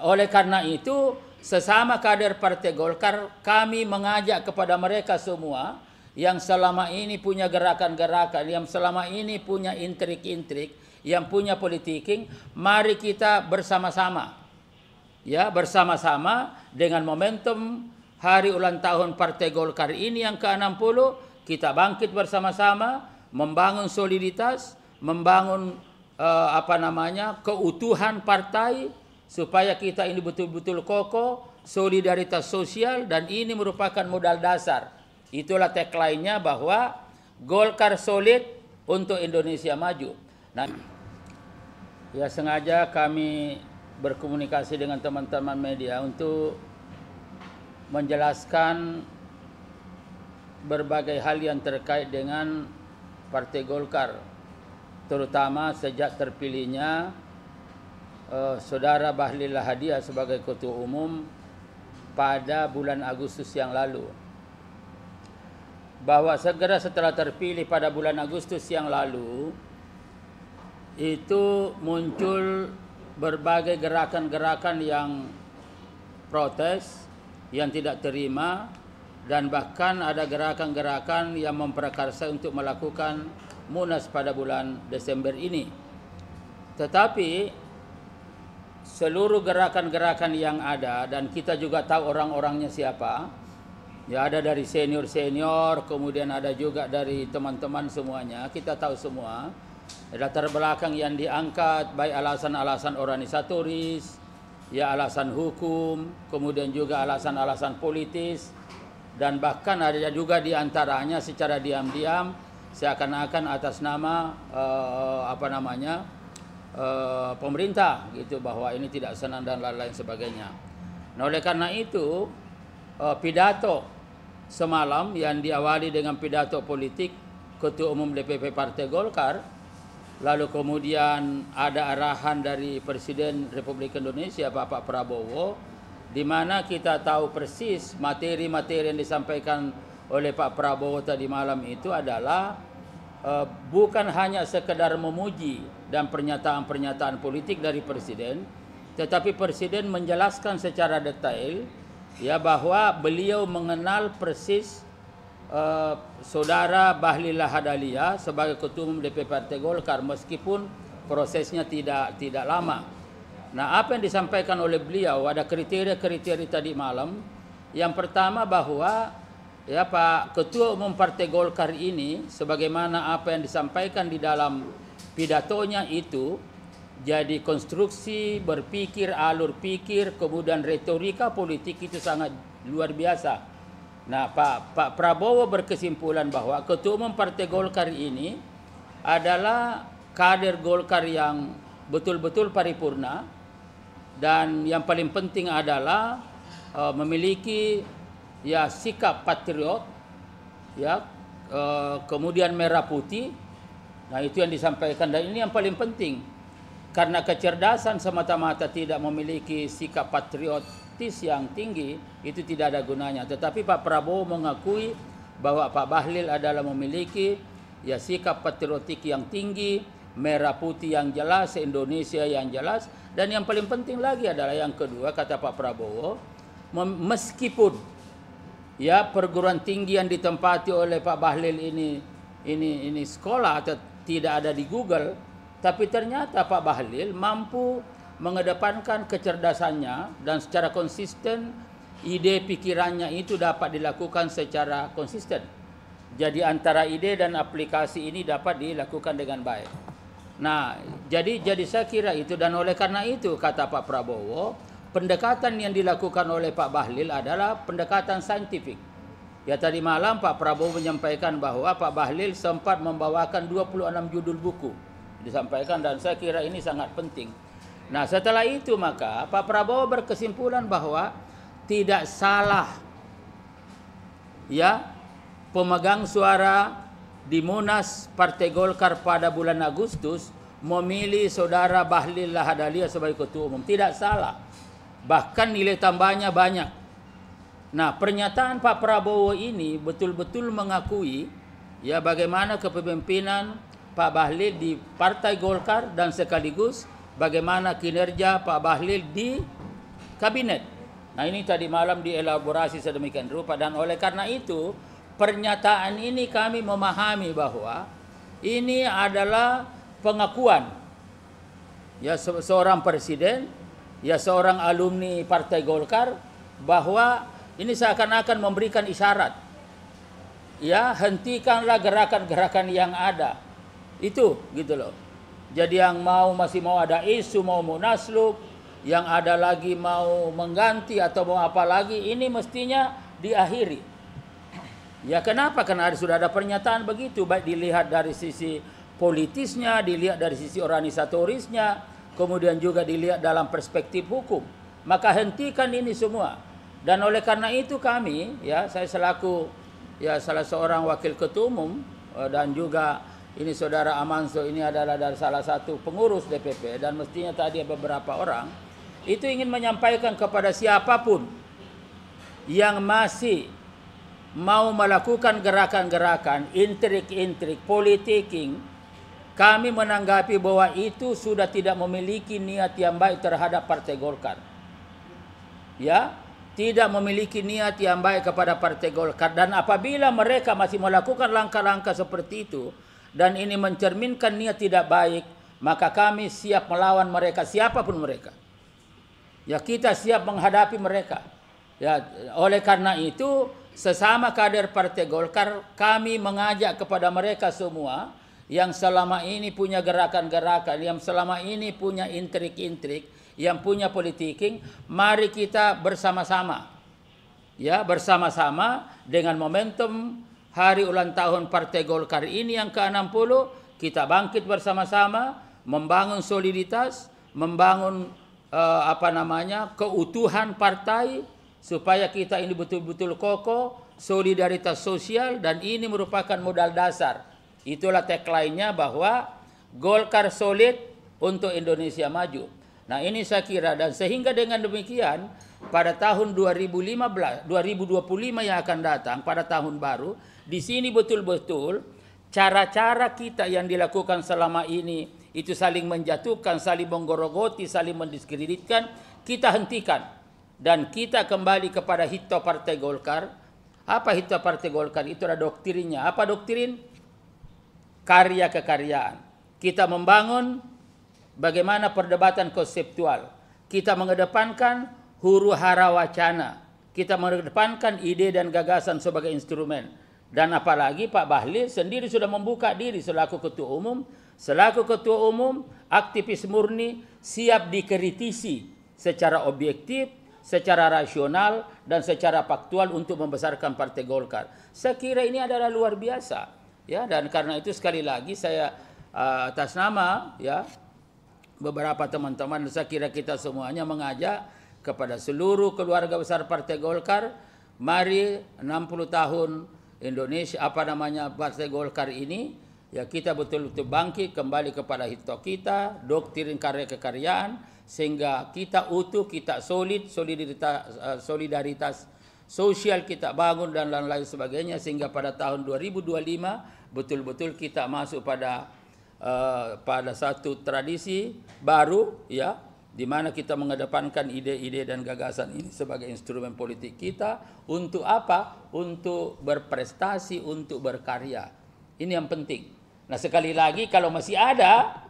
Oleh karena itu, sesama kader Partai Golkar, kami mengajak kepada mereka semua yang selama ini punya gerakan-gerakan, yang selama ini punya intrik-intrik, yang punya politiking, mari kita bersama-sama. Ya, bersama-sama dengan momentum hari ulang tahun Partai Golkar ini yang ke-60, kita bangkit bersama-sama, membangun soliditas, membangun keutuhan partai, supaya kita ini betul-betul kokoh, solidaritas sosial, dan ini merupakan modal dasar. Itulah tagline-nya bahwa Golkar solid untuk Indonesia maju. Nah, ya sengaja kami berkomunikasi dengan teman-teman media untuk menjelaskan berbagai hal yang terkait dengan Partai Golkar, terutama sejak terpilihnya Saudara Bahlil Lahadalia sebagai Ketua Umum pada bulan Agustus yang lalu. Bahwa segera setelah terpilih pada bulan Agustus yang lalu, itu muncul berbagai gerakan-gerakan yang protes, yang tidak terima, dan bahkan ada gerakan-gerakan yang memprakarsa untuk melakukan Munas pada bulan Desember ini. Tetapi seluruh gerakan-gerakan yang ada, dan kita juga tahu orang-orangnya siapa, ya ada dari senior-senior, kemudian ada juga dari teman-teman semuanya, kita tahu semua latar belakang yang diangkat, baik alasan-alasan organisatoris, ya alasan hukum, kemudian juga alasan-alasan politis, dan bahkan ada juga diantaranya secara diam-diam seakan-akan atas nama pemerintah gitu, bahwa ini tidak senang dan lain-lain sebagainya. Nah, oleh karena itu pidato semalam yang diawali dengan pidato politik Ketua Umum DPP Partai Golkar, lalu kemudian ada arahan dari Presiden Republik Indonesia Bapak Prabowo, di mana kita tahu persis materi-materi yang disampaikan oleh Pak Prabowo tadi malam itu adalah bukan hanya sekedar memuji dan pernyataan-pernyataan politik dari Presiden, tetapi Presiden menjelaskan secara detail ya bahwa beliau mengenal persis Saudara Bahlil Lahadalia sebagai Ketua Umum DPP Partai Golkar, meskipun prosesnya tidak lama. Nah, apa yang disampaikan oleh beliau, ada kriteria-kriteria tadi malam. Yang pertama bahwa ya Pak Ketua Umum Partai Golkar ini, sebagaimana apa yang disampaikan di dalam pidatonya itu, jadi konstruksi berpikir, alur pikir, kemudian retorika politik itu sangat luar biasa. Nah, Pak Prabowo berkesimpulan bahwa Ketua Umum Partai Golkar ini adalah kader Golkar yang betul-betul paripurna, dan yang paling penting adalah memiliki ya sikap patriot, ya kemudian merah putih. Nah, itu yang disampaikan, dan ini yang paling penting, karena kecerdasan semata-mata tidak memiliki sikap patriotis yang tinggi itu tidak ada gunanya. Tetapi Pak Prabowo mengakui bahwa Pak Bahlil adalah memiliki ya sikap patriotik yang tinggi, merah putih yang jelas, Indonesia yang jelas, dan yang paling penting lagi adalah yang kedua, kata Pak Prabowo, meskipun ya perguruan tinggi yang ditempati oleh Pak Bahlil ini sekolah atau tidak ada di Google, tapi ternyata Pak Bahlil mampu mengedepankan kecerdasannya dan secara konsisten ide pikirannya itu dapat dilakukan secara konsisten. Jadi antara ide dan aplikasi ini dapat dilakukan dengan baik. Nah, jadi saya kira itu, dan oleh karena itu kata Pak Prabowo, pendekatan yang dilakukan oleh Pak Bahlil adalah pendekatan saintifik. Ya tadi malam Pak Prabowo menyampaikan bahwa Pak Bahlil sempat membawakan 26 judul buku disampaikan, dan saya kira ini sangat penting. Nah, setelah itu maka Pak Prabowo berkesimpulan bahwa tidak salah ya pemegang suara di Munas Partai Golkar pada bulan Agustus memilih Saudara Bahlil Lahadalia sebagai Ketua Umum. Tidak salah. Bahkan nilai tambahnya banyak. Nah, pernyataan Pak Prabowo ini betul-betul mengakui ya bagaimana kepemimpinan Pak Bahlil di Partai Golkar dan sekaligus bagaimana kinerja Pak Bahlil di kabinet. Nah, ini tadi malam dielaborasi sedemikian rupa, dan oleh karena itu pernyataan ini kami memahami bahwa ini adalah pengakuan ya seorang presiden, ya seorang alumni Partai Golkar, bahwa ini seakan-akan memberikan isyarat, ya hentikanlah gerakan-gerakan yang ada. Itu gitu loh. Jadi yang masih mau ada isu, mau munaslup, yang ada lagi mau mengganti atau mau apa lagi, ini mestinya diakhiri. Ya kenapa? Karena sudah ada pernyataan begitu, baik dilihat dari sisi politisnya, dilihat dari sisi organisatorisnya, kemudian juga dilihat dalam perspektif hukum. Maka hentikan ini semua. Dan oleh karena itu kami, ya saya selaku ya salah seorang wakil ketua umum, dan juga ini saudara Amanso ini adalah dari salah satu pengurus DPP, dan mestinya tadi beberapa orang itu ingin menyampaikan kepada siapapun yang masih mau melakukan gerakan-gerakan intrik-intrik, politicking, kami menanggapi bahwa itu sudah tidak memiliki niat yang baik terhadap Partai Golkar. Ya, tidak memiliki niat yang baik kepada Partai Golkar. Dan apabila mereka masih melakukan langkah-langkah seperti itu, dan ini mencerminkan niat tidak baik, maka kami siap melawan mereka, siapapun mereka. Ya, kita siap menghadapi mereka. Ya, oleh karena itu sesama kader Partai Golkar kami mengajak kepada mereka semua yang selama ini punya gerakan-gerakan, yang selama ini punya intrik-intrik, yang punya politicking, mari kita bersama-sama. Ya, bersama-sama dengan momentum hari ulang tahun Partai Golkar ini yang ke-60, kita bangkit bersama-sama, membangun soliditas, membangun keutuhan partai, supaya kita ini betul-betul kokoh, solidaritas sosial, dan ini merupakan modal dasar. Itulah tagline-nya bahwa Golkar solid untuk Indonesia maju. Nah, ini saya kira, dan sehingga dengan demikian pada tahun 2025 yang akan datang, pada tahun baru, di sini betul-betul cara-cara kita yang dilakukan selama ini itu saling menjatuhkan, saling menggorogoti, saling mendiskreditkan, kita hentikan. Dan kita kembali kepada hito Partai Golkar. Apa hito Partai Golkar? Itu adalah doktrinnya. Apa doktrin? Karya kekaryaan. Kita membangun bagaimana perdebatan konseptual. Kita mengedepankan huru hara wacana. Kita mengedepankan ide dan gagasan sebagai instrumen. Dan apalagi Pak Bahlil sendiri sudah membuka diri selaku ketua umum. Selaku ketua umum, aktivis murni, siap dikritisi secara objektif, secara rasional, dan secara faktual untuk membesarkan Partai Golkar. Saya kira ini adalah luar biasa. Ya, dan karena itu sekali lagi saya atas nama ya beberapa teman-teman, saya kira kita semuanya mengajak kepada seluruh keluarga besar Partai Golkar, mari 60 tahun Indonesia Partai Golkar ini, ya kita betul-betul bangkit kembali kepada hito kita, doktrin karya kekaryaan, sehingga kita utuh, kita solid, solidaritas sosial kita bangun dan lain-lain sebagainya, sehingga pada tahun 2025 betul-betul kita masuk pada satu tradisi baru, ya, di mana kita mengedepankan ide-ide dan gagasan ini sebagai instrumen politik kita. Untuk apa? Untuk berprestasi, untuk berkarya. Ini yang penting. Nah, sekali lagi kalau masih ada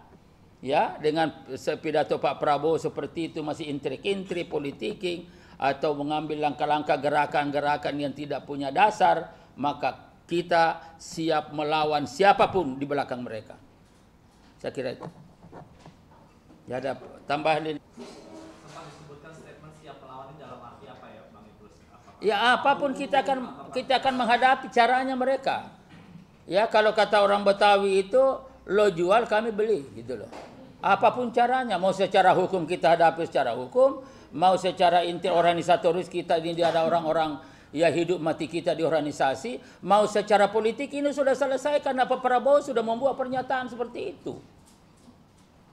ya dengan pidato Pak Prabowo seperti itu, masih intrik-intrik politicking atau mengambil langkah-langkah gerakan-gerakan yang tidak punya dasar, maka kita siap melawan siapapun di belakang mereka. Saya kira itu. Ya, ada tambahan. Sempat disebutkan statement siap melawan ini dalam arti apa ya, Bang Idrus? Ya, apapun kita akan menghadapi caranya mereka. Ya, kalau kata orang Betawi itu, lo jual kami beli, gitu loh. Apapun caranya, mau secara hukum kita hadapi secara hukum, mau secara organisatoris kita ini ada orang-orang ya hidup mati kita di organisasi, mau secara politik ini sudah selesai karena Pak Prabowo sudah membuat pernyataan seperti itu.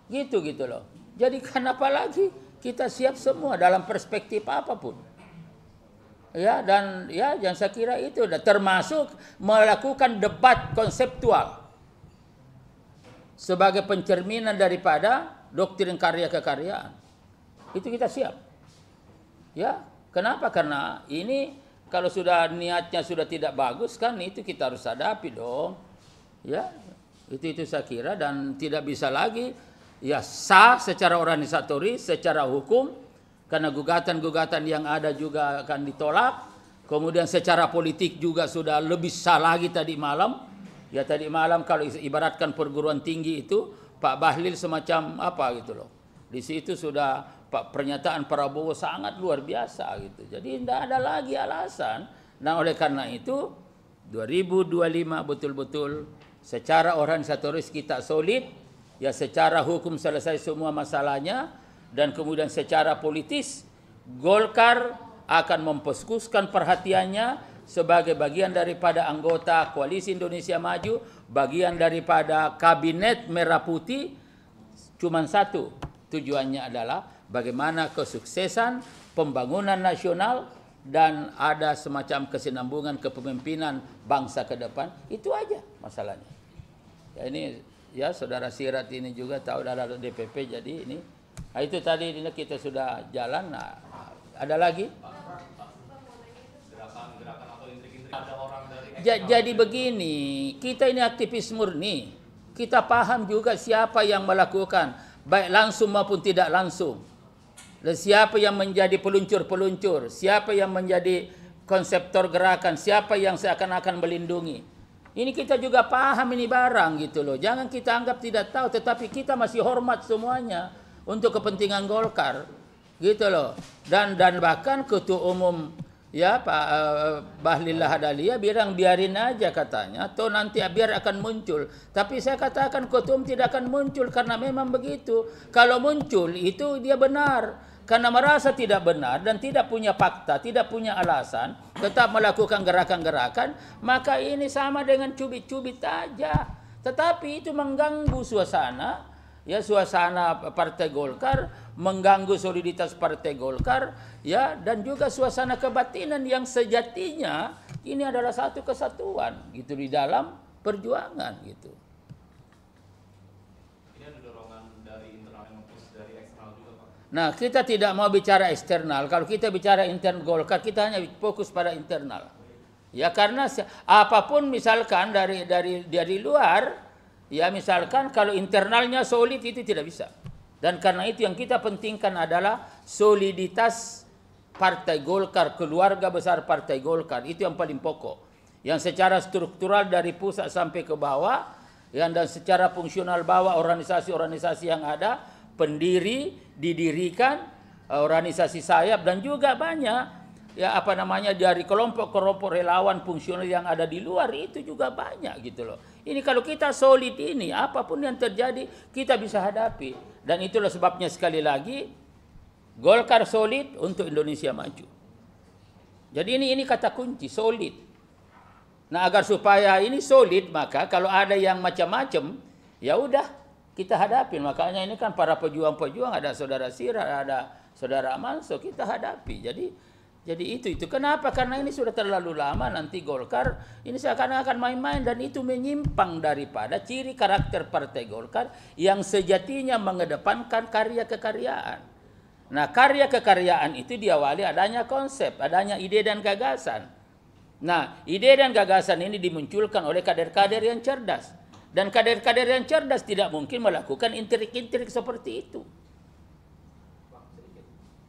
Gitu loh. Jadi kenapa lagi kita siap semua dalam perspektif apapun. Ya, dan ya yang saya kira itu termasuk melakukan debat konseptual sebagai pencerminan daripada doktrin karya kekaryaan. Itu kita siap. Ya, kenapa? Karena ini kalau sudah niatnya sudah tidak bagus kan itu kita harus hadapi dong. Ya, itu saya kira dan tidak bisa lagi ya sah secara organisatoris, secara hukum karena gugatan-gugatan yang ada juga akan ditolak. Kemudian secara politik juga sudah lebih sah lagi tadi malam. Ya tadi malam kalau ibaratkan perguruan tinggi itu Pak Bahlil semacam apa gitu loh. Di situ sudah pernyataan Prabowo sangat luar biasa gitu. Jadi tidak ada lagi alasan. Nah oleh karena itu 2025 betul-betul secara organisatoris kita solid. Ya secara hukum selesai semua masalahnya. Dan kemudian secara politis Golkar akan memfokuskan perhatiannya sebagai bagian daripada anggota Koalisi Indonesia Maju, bagian daripada Kabinet Merah Putih, cuma satu tujuannya adalah bagaimana kesuksesan pembangunan nasional dan ada semacam kesinambungan kepemimpinan bangsa ke depan. Itu aja masalahnya. Ya ini ya saudara Sirat ini juga tahu dari DPP jadi ini. Nah, itu tadi ini kita sudah jalan. Nah, ada lagi? Jadi begini, kita ini aktivis murni. Kita paham juga siapa yang melakukan, baik langsung maupun tidak langsung. Dan siapa yang menjadi peluncur-peluncur, siapa yang menjadi konseptor gerakan, siapa yang seakan-akan melindungi. Ini kita juga paham ini barang gitu loh. Jangan kita anggap tidak tahu, tetapi kita masih hormat semuanya untuk kepentingan Golkar. Gitu loh. Dan bahkan Ketua Umum ya Pak Bahlil Lahadalia biarin aja katanya, atau nanti biar akan muncul. Tapi saya katakan Ketua Umum tidak akan muncul karena memang begitu. Kalau muncul itu dia benar. Karena merasa tidak benar dan tidak punya fakta, tidak punya alasan, tetap melakukan gerakan-gerakan, maka ini sama dengan cubit-cubit aja. Tetapi itu mengganggu suasana, ya suasana Partai Golkar, mengganggu soliditas Partai Golkar, ya dan juga suasana kebatinan yang sejatinya ini adalah satu kesatuan gitu di dalam perjuangan gitu. Ini ada dorongan dari internal maupun dari eksternal juga, Pak. Nah, kita tidak mau bicara eksternal. Kalau kita bicara internal Golkar, kita hanya fokus pada internal. Ya karena apapun misalkan dari luar, ya misalkan kalau internalnya solid itu tidak bisa. Dan karena itu yang kita pentingkan adalah soliditas Partai Golkar, keluarga besar Partai Golkar. Itu yang paling pokok. Yang secara struktural dari pusat sampai ke bawah, dan secara fungsional bawah organisasi-organisasi yang ada, pendiri, didirikan, organisasi sayap, dan juga banyak ya apa namanya dari kelompok-kelompok relawan fungsional yang ada di luar itu juga banyak gitu loh. Ini kalau kita solid ini, apapun yang terjadi kita bisa hadapi. Dan itulah sebabnya sekali lagi Golkar solid untuk Indonesia maju. Jadi ini kata kunci, solid. Nah, agar supaya ini solid, maka kalau ada yang macam-macam, ya udah kita hadapi. Makanya ini kan para pejuang-pejuang, ada saudara Sira, ada saudara Amanso, kita hadapi. Jadi itu. Kenapa? Karena ini sudah terlalu lama nanti Golkar ini seakan-akan main-main dan itu menyimpang daripada ciri karakter Partai Golkar yang sejatinya mengedepankan karya kekaryaan. Nah, karya kekaryaan itu diawali adanya konsep, adanya ide dan gagasan. Nah, ide dan gagasan ini dimunculkan oleh kader-kader yang cerdas. Dan kader-kader yang cerdas tidak mungkin melakukan intrik-intrik seperti itu.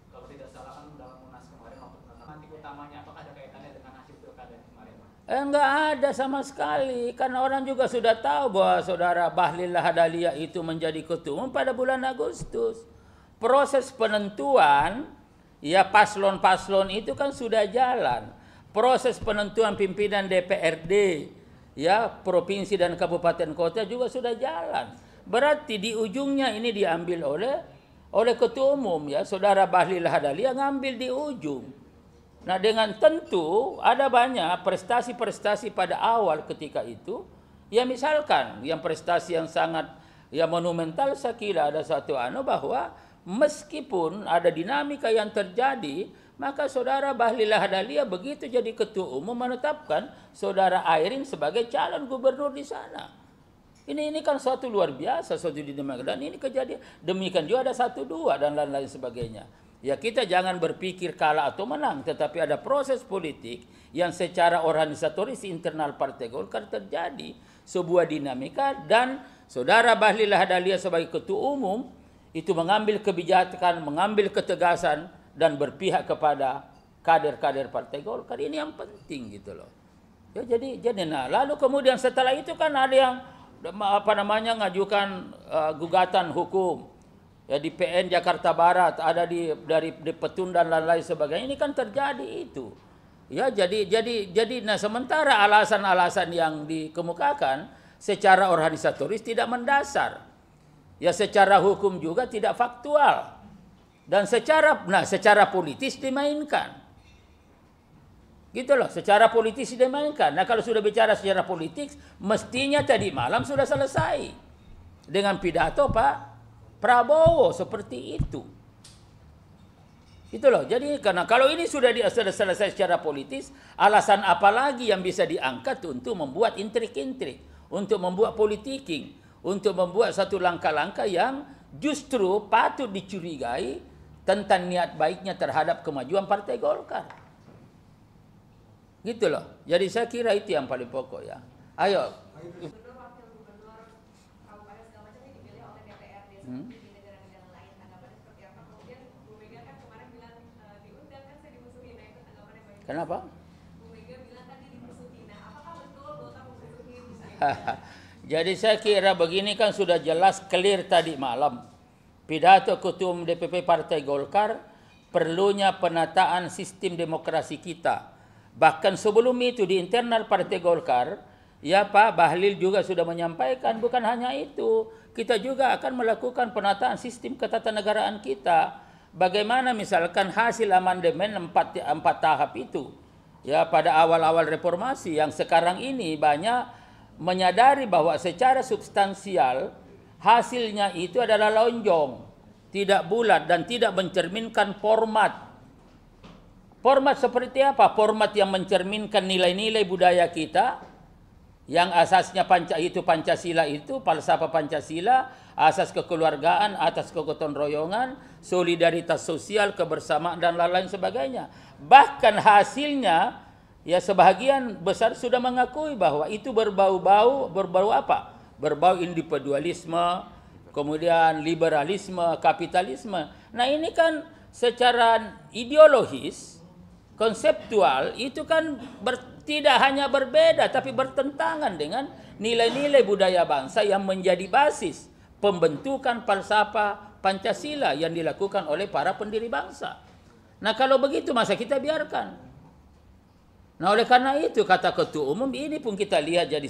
Kalau tidak salah kan dalam Munas kemarin nanti utamanya apakah ada kaitannya dengan hasil pilkada kemarin, Pak? Enggak ada sama sekali. Karena orang juga sudah tahu bahwa saudara Bahlil Lahadalia itu menjadi ketua umum pada bulan Agustus. Proses penentuan ya paslon-paslon itu kan sudah jalan. Proses penentuan pimpinan DPRD ya provinsi dan kabupaten kota juga sudah jalan. Berarti di ujungnya ini diambil oleh ketua umum ya saudara Bahlil Lahadalia ngambil di ujung. Nah, dengan tentu ada banyak prestasi-prestasi pada awal ketika itu. Ya misalkan yang prestasi yang sangat ya monumental saya kira ada satu bahwa meskipun ada dinamika yang terjadi, maka saudara Bahlil Lahadalia begitu jadi ketua umum menetapkan saudara Airin sebagai calon gubernur di sana. Ini kan suatu luar biasa, suatu dinamika. Dan ini kejadian demikian juga ada 1-2 dan lain-lain sebagainya. Ya kita jangan berpikir kalah atau menang, tetapi ada proses politik yang secara organisatoris internal Partai Golkar terjadi sebuah dinamika, dan Saudara Bahlil Lahadalia sebagai ketua umum itu mengambil kebijakan, mengambil ketegasan dan berpihak kepada kader-kader Partai Golkar. Ini yang penting gitu loh. Ya jadi nah lalu kemudian setelah itu kan ada yang ngajukan gugatan hukum. Ya di PN Jakarta Barat, ada dari Petun dan lain-lain sebagainya. Ini kan terjadi itu. Ya jadi nah sementara alasan-alasan yang dikemukakan secara organisatoris tidak mendasar. Ya secara hukum juga tidak faktual. Dan secara politis dimainkan. Gitu loh, secara politis dimainkan. Nah kalau sudah bicara secara politik, mestinya tadi malam sudah selesai. Dengan pidato Pak Prabowo seperti itu. Itu loh. Jadi karena kalau ini sudah selesai secara politis, alasan apa lagi yang bisa diangkat untuk membuat intrik-intrik, untuk membuat politiking, untuk membuat satu langkah-langkah yang justru patut dicurigai tentang niat baiknya terhadap kemajuan Partai Golkar. Gitu loh. Jadi saya kira itu yang paling pokok ya. Ayo. Kenapa? Jadi saya kira begini kan sudah jelas clear tadi malam. Pidato Ketua Umum DPP Partai Golkar, perlunya penataan sistem demokrasi kita. Bahkan sebelum itu di internal Partai Golkar, ya Pak Bahlil juga sudah menyampaikan bukan hanya itu. Kita juga akan melakukan penataan sistem ketatanegaraan kita. Bagaimana misalkan hasil amandemen 4 tahap itu. Ya pada awal-awal reformasi yang sekarang ini banyak menyadari bahwa secara substansial hasilnya itu adalah lonjong, tidak bulat dan tidak mencerminkan format. Format seperti apa? Format yang mencerminkan nilai-nilai budaya kita, yang asasnya Pancasila itu, falsafah Pancasila, asas kekeluargaan, atas kegotong royongan, solidaritas sosial, kebersamaan dan lain-lain sebagainya. Bahkan hasilnya ya sebahagian besar sudah mengakui bahwa itu berbau apa? Berbau individualisme, kemudian liberalisme, kapitalisme. Nah, ini kan secara ideologis, konseptual itu kan tidak hanya berbeda tapi bertentangan dengan nilai-nilai budaya bangsa yang menjadi basis pembentukan falsafah Pancasila yang dilakukan oleh para pendiri bangsa. Nah kalau begitu masa kita biarkan. Nah oleh karena itu kata Ketua Umum ini pun kita lihat jadi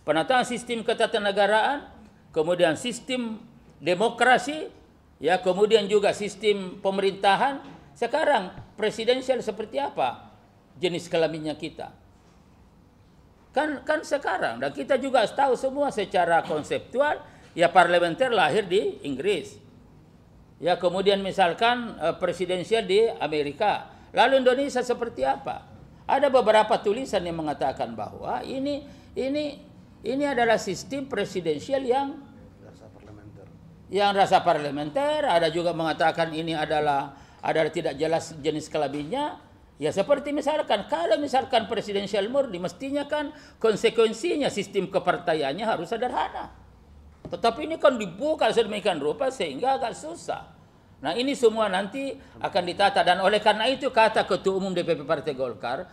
penataan sistem ketatanegaraan, kemudian sistem demokrasi, ya kemudian juga sistem pemerintahan. Sekarang presidensial seperti apa jenis kelaminnya kita? Kan sekarang, dan kita juga tahu semua secara konseptual, ya parlementer lahir di Inggris. Ya kemudian misalkan presidensial di Amerika. Lalu Indonesia seperti apa? Ada beberapa tulisan yang mengatakan bahwa ini adalah sistem presidensial yang rasa parlementer. Ada juga mengatakan ini adalah tidak jelas jenis kelaminnya. Ya seperti misalkan kalau misalkan presidensial murni, mestinya kan konsekuensinya sistem kepartaiannya harus sederhana. Tetapi ini kan dibuka sedemikian rupa sehingga agak susah. Nah ini semua nanti akan ditata, dan oleh karena itu kata Ketua Umum DPP Partai Golkar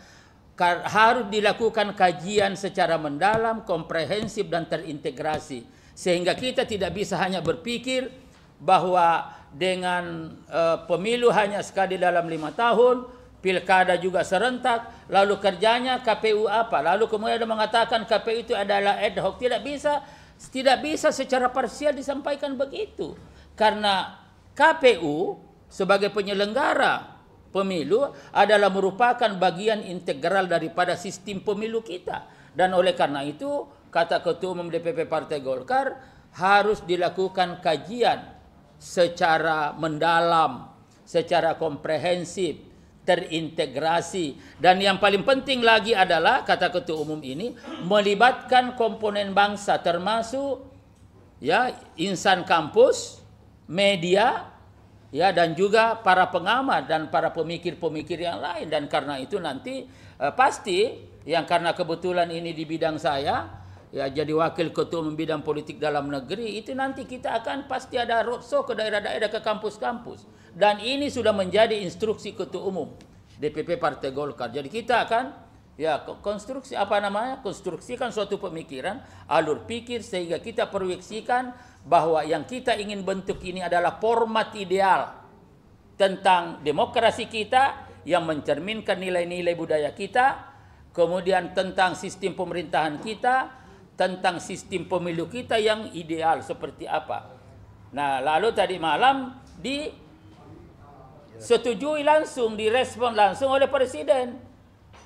harus dilakukan kajian secara mendalam, komprehensif dan terintegrasi, sehingga kita tidak bisa hanya berpikir bahwa dengan pemilu hanya sekali dalam 5 tahun, pilkada juga serentak, lalu kerjanya KPU apa? Lalu kemudian ada mengatakan KPU itu adalah ad hoc. Tidak bisa secara parsial disampaikan begitu. Karena KPU sebagai penyelenggara pemilu adalah merupakan bagian integral daripada sistem pemilu kita. Dan oleh karena itu, kata Ketua Umum DPP Partai Golkar, harus dilakukan kajian secara mendalam, secara komprehensif, terintegrasi. Dan yang paling penting lagi adalah, kata Ketua Umum ini, melibatkan komponen bangsa termasuk ya insan kampus, media, ya, dan juga para pengamat dan para pemikir-pemikir yang lain. Dan karena itu nanti pasti yang karena kebetulan ini di bidang saya, ya, jadi wakil ketua umum bidang politik dalam negeri, itu nanti kita akan pasti ada roadshow ke daerah-daerah, ke kampus-kampus. Dan ini sudah menjadi instruksi ketua umum DPP Partai Golkar. Jadi kita akan ya konstruksi konstruksikan suatu pemikiran, alur pikir, sehingga kita proyeksikan bahwa yang kita ingin bentuk ini adalah format ideal tentang demokrasi kita yang mencerminkan nilai-nilai budaya kita, kemudian tentang sistem pemerintahan kita, tentang sistem pemilu kita yang ideal seperti apa. Nah, lalu tadi malam disetujui langsung, direspon langsung oleh Presiden.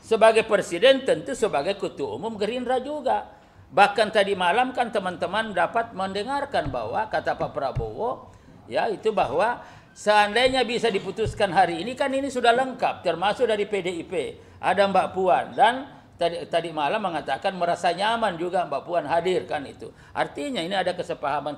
Sebagai Presiden tentu sebagai Ketua Umum Gerindra juga. Bahkan tadi malam kan teman-teman dapat mendengarkan bahwa kata Pak Prabowo, ya, itu bahwa seandainya bisa diputuskan hari ini, kan ini sudah lengkap, termasuk dari PDIP. Ada Mbak Puan, dan tadi malam mengatakan merasa nyaman juga Mbak Puan hadir, kan itu. Artinya ini ada kesepahaman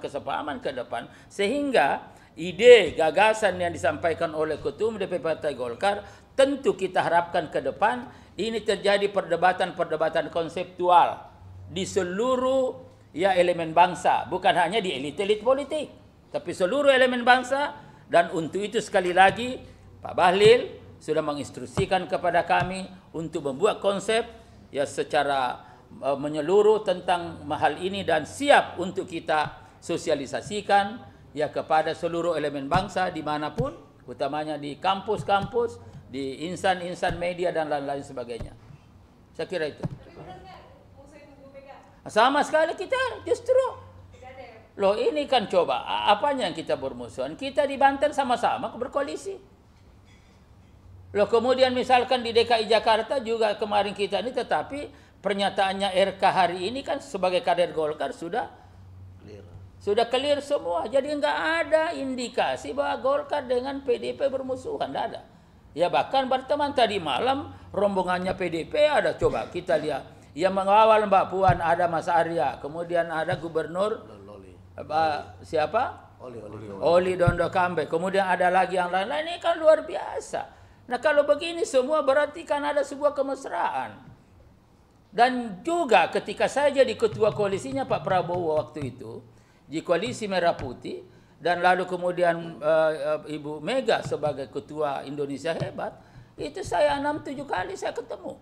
ke depan, sehingga ide, gagasan yang disampaikan oleh Ketua Umum DPP Partai Golkar, tentu kita harapkan ke depan ini terjadi perdebatan-perdebatan konseptual di seluruh ya elemen bangsa, bukan hanya di elit-elit politik, tapi seluruh elemen bangsa. Dan untuk itu sekali lagi Pak Bahlil sudah menginstruksikan kepada kami untuk membuat konsep ya secara menyeluruh tentang hal ini, dan siap untuk kita sosialisasikan ya kepada seluruh elemen bangsa dimanapun, utamanya di kampus-kampus, di insan-insan media dan lain-lain sebagainya. Saya kira itu. Sama sekali kita justru, loh ini kan coba, apanya yang kita bermusuhan? Kita di Banten sama-sama berkoalisi. Loh kemudian misalkan di DKI Jakarta juga kemarin kita ini, tetapi pernyataannya RK hari ini kan sebagai kader Golkar sudah clear semua. Jadi nggak ada indikasi bahwa Golkar dengan PDIP bermusuhan, nggak ada. Ya bahkan berteman tadi malam rombongannya PDIP ada, coba kita lihat. Yang mengawal Mbak Puan ada Mas Arya, kemudian ada Gubernur siapa? Oli Dondo Kambe, kemudian ada lagi yang lain-lain. Ini kan luar biasa. Nah kalau begini semua berarti kan ada sebuah kemesraan. Dan juga ketika saya jadi ketua koalisinya Pak Prabowo waktu itu, di koalisi Merah Putih, dan lalu kemudian Ibu Mega sebagai ketua Indonesia Hebat, itu saya 6-7 kali saya ketemu.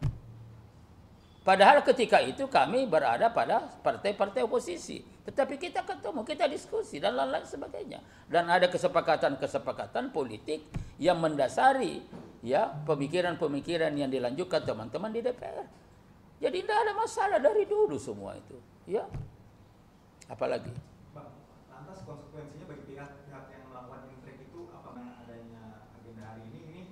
Padahal ketika itu kami berada pada partai-partai oposisi. Tetapi kita ketemu, kita diskusi, dan lain-lain sebagainya. Dan ada kesepakatan politik yang mendasari ya pemikiran-pemikiran yang dilanjutkan teman-teman di DPR. Jadi tidak ada masalah dari dulu semua itu. Ya. Apalagi? Bang, lantas konsekuensinya bagi pihak-pihak yang melakukan intrik itu apa adanya agenda hari ini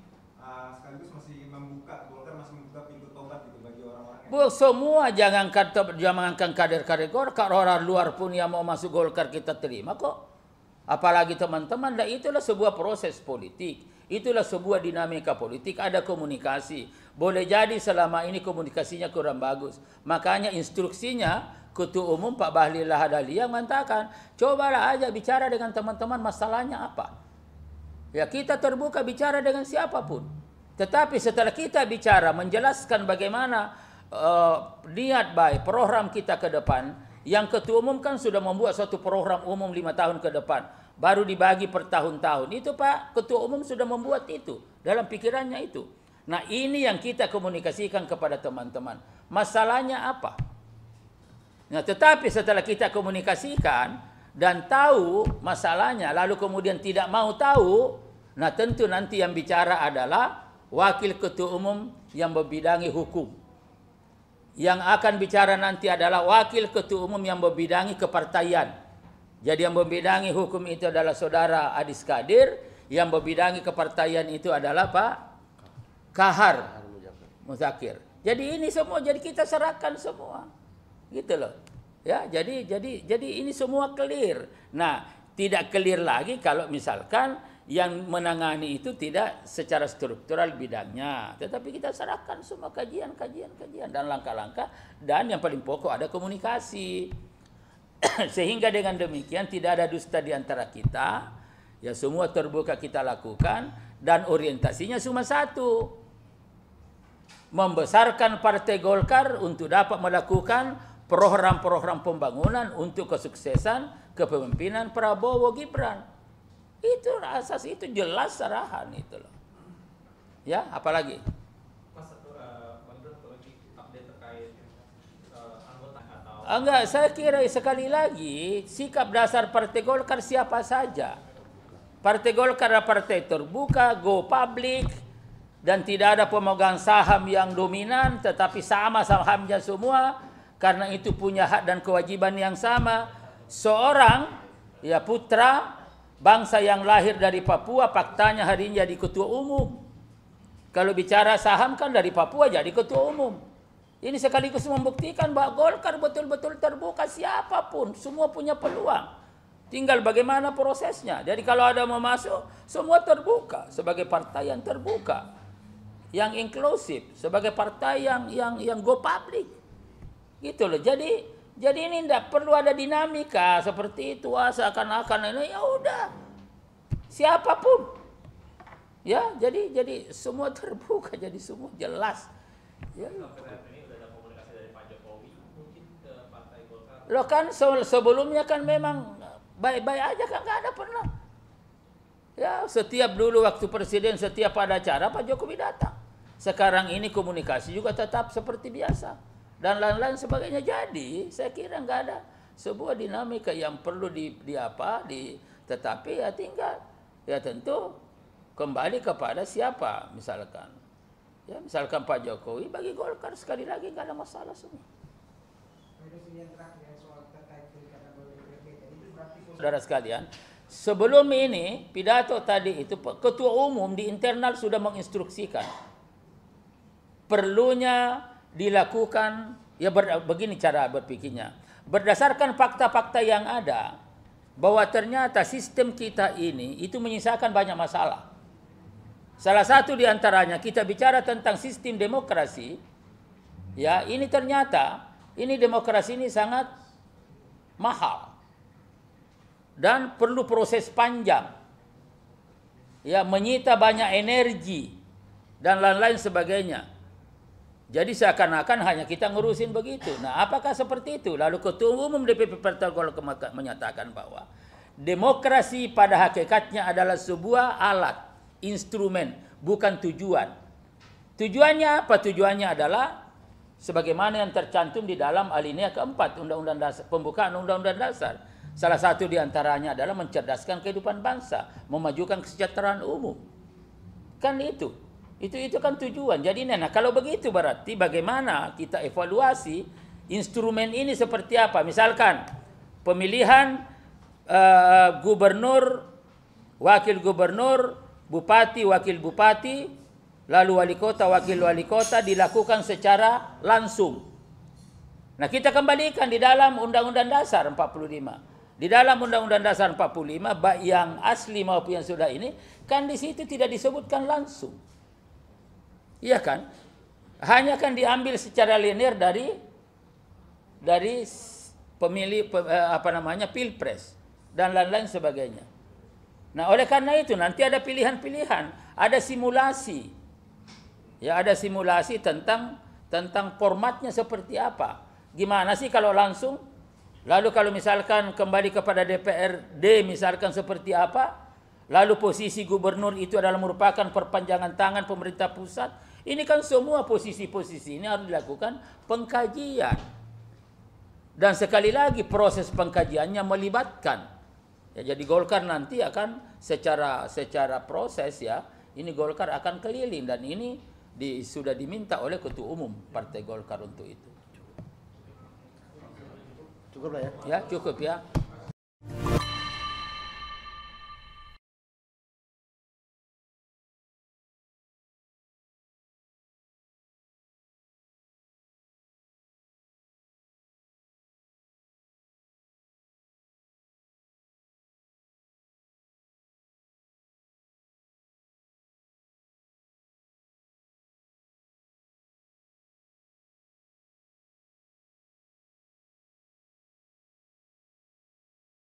sekaligus masih membuka, Golkar masih membuka pintu tobat gitu bagi orang-orang yang... Bu, semua jangankan kader-kader Golkar, orang luar pun yang mau masuk Golkar kita terima kok. Apalagi teman-teman, dan itulah sebuah proses politik. Itulah sebuah dinamika politik, ada komunikasi. Boleh jadi selama ini komunikasinya kurang bagus. Makanya instruksinya Ketua Umum Pak Bahlil Lahadalia mengatakan, cobalah aja bicara dengan teman-teman masalahnya apa. Ya kita terbuka bicara dengan siapapun. Tetapi setelah kita bicara menjelaskan bagaimana niat baik program kita ke depan, yang Ketua Umum kan sudah membuat suatu program umum 5 tahun ke depan, baru dibagi per tahun-tahun. Itu Pak Ketua Umum sudah membuat itu dalam pikirannya itu. Nah ini yang kita komunikasikan kepada teman-teman. Masalahnya apa? Nah tetapi setelah kita komunikasikan dan tahu masalahnya, lalu kemudian tidak mau tahu, nah tentu nanti yang bicara adalah Wakil Ketua Umum yang membidangi hukum. Yang akan bicara nanti adalah Wakil Ketua Umum yang membidangi kepartaian. Jadi yang membidangi hukum itu adalah Saudara Adis Kadir, yang membidangi kepartaian itu adalah Pak Kahar Muzakir. Jadi ini semua, jadi kita serahkan semua. Gitu loh. Ya, jadi ini semua clear. Nah, tidak clear lagi kalau misalkan yang menangani itu tidak secara struktural bidangnya, tetapi kita serahkan semua kajian dan langkah-langkah, dan yang paling pokok ada komunikasi. Sehingga dengan demikian tidak ada dusta di antara kita, ya semua terbuka kita lakukan, dan orientasinya cuma satu, membesarkan Partai Golkar untuk dapat melakukan program-program pembangunan untuk kesuksesan kepemimpinan Prabowo Gibran. Itu asas, itu jelas arahan itu loh. Ya, apalagi? Mas, satu lagi update terkait anggota atau Enggak, saya kira sekali lagi sikap dasar Partai Golkar siapa saja. Partai Golkar adalah partai terbuka, go public, dan tidak ada pemegang saham yang dominan, tetapi sama sahamnya semua, karena itu punya hak dan kewajiban yang sama. Seorang ya putra bangsa yang lahir dari Papua, faktanya hari ini jadi ketua umum. Kalau bicara saham kan dari Papua jadi ketua umum. Ini sekaligus membuktikan bahwa Golkar betul-betul terbuka, siapapun, semua punya peluang. Tinggal bagaimana prosesnya. Jadi kalau ada mau masuk, semua terbuka sebagai partai yang terbuka, yang inklusif, sebagai partai yang go public. Gitu loh. Jadi ini tidak perlu ada dinamika seperti itu, seakan-akan ini ya udah siapapun. Ya, jadi semua terbuka, jadi semua jelas. Ya. ini udah ada komunikasi dari Pak Jokowi mungkin ke Partai Golkar? Loh kan sebelumnya kan memang baik-baik aja kan, nggak ada pernah. Ya, setiap dulu waktu presiden setiap ada acara Pak Jokowi datang. Sekarang ini komunikasi juga tetap seperti biasa dan lain-lain sebagainya. Jadi saya kira nggak ada sebuah dinamika yang perlu tetapi ya tinggal ya tentu kembali kepada siapa misalkan. Ya, misalkan Pak Jokowi bagi Golkar sekali lagi nggak ada masalah semua. Saudara sekalian, sebelum ini pidato tadi itu ketua umum di internal sudah menginstruksikan perlunya dilakukan ya begini cara berpikirnya. Berdasarkan fakta-fakta yang ada bahwa ternyata sistem kita ini itu menyisakan banyak masalah. Salah satu di antaranya kita bicara tentang sistem demokrasi. Ya, ini ternyata ini demokrasi ini sangat mahal. Dan perlu proses panjang. Ya, menyita banyak energi dan lain-lain sebagainya. Jadi seakan-akan hanya kita ngurusin begitu. Nah, apakah seperti itu? Lalu Ketua Umum DPP Partai Golkar menyatakan bahwa demokrasi pada hakikatnya adalah sebuah alat, instrumen, bukan tujuan. Tujuannya apa? Tujuannya adalah sebagaimana yang tercantum di dalam alinea keempat Undang-Undang Dasar, pembukaan Undang-Undang Dasar. Salah satu di antaranya adalah mencerdaskan kehidupan bangsa, memajukan kesejahteraan umum. Kan itu kan tujuan. Jadi nah kalau begitu berarti bagaimana kita evaluasi instrumen ini seperti apa? Misalkan pemilihan gubernur, wakil gubernur, bupati, wakil bupati, lalu wali kota, wakil wali kota dilakukan secara langsung. Nah, kita kembalikan di dalam Undang-Undang Dasar 45. Di dalam Undang-Undang Dasar 45, baik yang asli maupun yang sudah ini, kan di situ tidak disebutkan langsung. Iya kan? Hanya kan diambil secara linear dari pemilih Pilpres dan lain-lain sebagainya. Nah, oleh karena itu nanti ada pilihan-pilihan, ada simulasi. Ya, ada simulasi tentang formatnya seperti apa. Gimana sih kalau langsung? Lalu kalau misalkan kembali kepada DPRD misalkan seperti apa? Lalu posisi gubernur itu adalah merupakan perpanjangan tangan pemerintah pusat. Ini kan semua posisi-posisi ini harus dilakukan pengkajian. Dan sekali lagi proses pengkajiannya melibatkan. Ya, jadi Golkar nanti akan secara proses ya, ini Golkar akan keliling dan ini sudah diminta oleh Ketua Umum Partai Golkar untuk itu. Cukup lah ya. Ya, cukup ya.